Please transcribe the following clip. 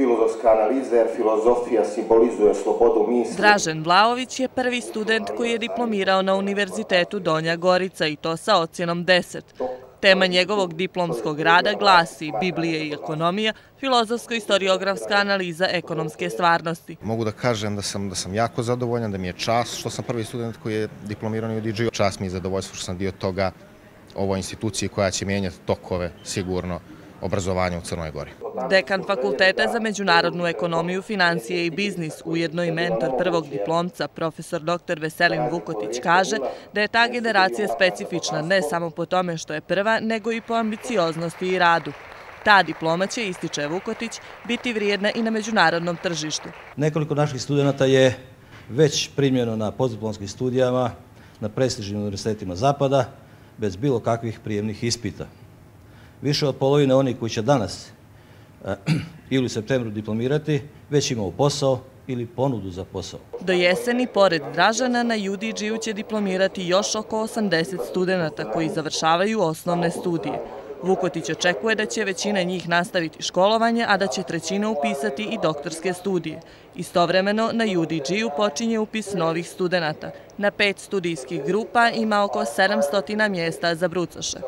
filozofska analiza, jer filozofija simbolizuje slobodu misli. Dražen Vlaović je prvi student koji je diplomirao na Univerzitetu Donja Gorica i to sa ocjenom 10. Tema njegovog diplomskog rada glasi Biblija i ekonomija, filozofsko-istoriografska analiza ekonomske stvarnosti. Mogu da kažem da sam jako zadovoljan, da mi je čast što sam prvi student koji je diplomirao na UDG-u. Čast mi je zadovoljstvo što sam dio toga, ovoj instituciji koja će mijenjati tokove sigurno obrazovanja u Crnoj Gori. Dekan Fakulteta za međunarodnu ekonomiju, financije i biznis, ujedno i mentor prvog diplomca, profesor dr. Veselin Vukotić, kaže da je ta generacija specifična ne samo po tome što je prva, nego i po ambicioznosti i radu. Ta diploma će, ističe Vukotić, biti vrijedna i na međunarodnom tržištu. Nekoliko naših studenta je već primljeno na postdiplomskim studijama na prestižnim univerzitetima Zapada, bez bilo kakvih prijemnih ispita. Više od polovine onih koji će danas ili u septembru diplomirati već imao posao ili ponudu za posao. Do jeseni, pored Dražana, na UDG-u će diplomirati još oko 80 studenta koji završavaju osnovne studije. Vukotić očekuje da će većina njih nastaviti školovanje, a da će trećina upisati i doktorske studije. Istovremeno, na UDG-u počinje upis novih studenta. Na 5 studijskih grupa ima oko 700 mjesta za brucoše.